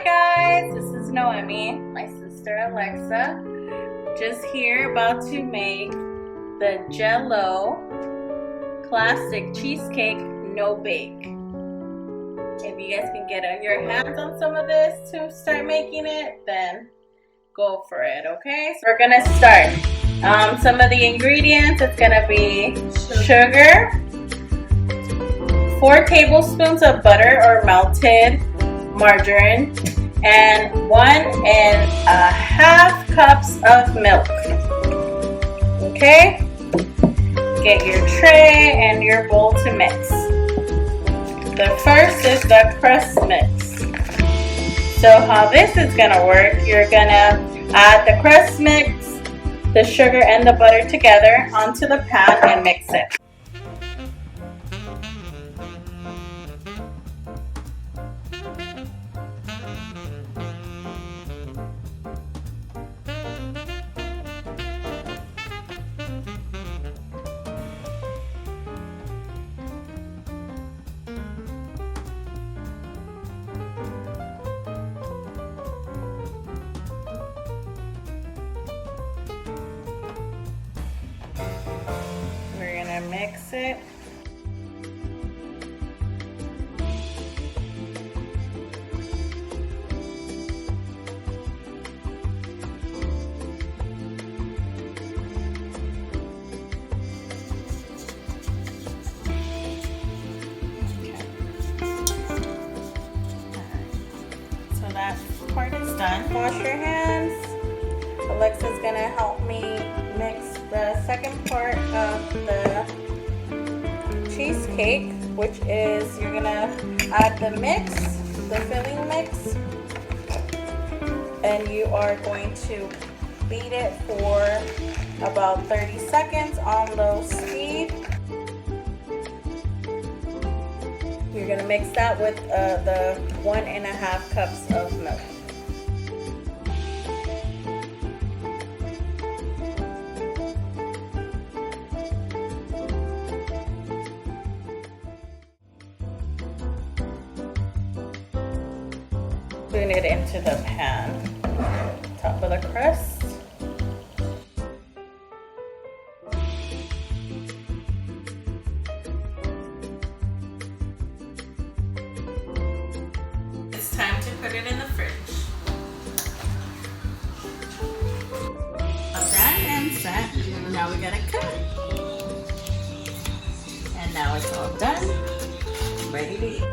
guys, this is Noemi, my sister Alexa, just here about to make the Jell-O classic cheesecake no bake. If you guys can get your hands on some of this to start making it, then go for it, okay? So we're gonna start. Some of the ingredients, it's gonna be sugar, 4 tablespoons of butter or melted margarine, and 1.5 cups of milk. Okay? Get your tray and your bowl to mix. The first is the crust mix. So how this is gonna work, you're gonna add the crust mix, the sugar and the butter together onto the pan and mix it. We're gonna mix it. So that part is done. Wash your hands. Alexa's gonna help me mix the second part of the cheesecake, which is you're gonna add the mix, the filling mix, and you are going to beat it for about 30 seconds on low speed. You're gonna mix that with the 1.5 cups of milk. Spoon it into the pan, top of the crust. It's time to put it in the fridge. All done and set. Now we gotta cut. And now it's all done, ready to eat.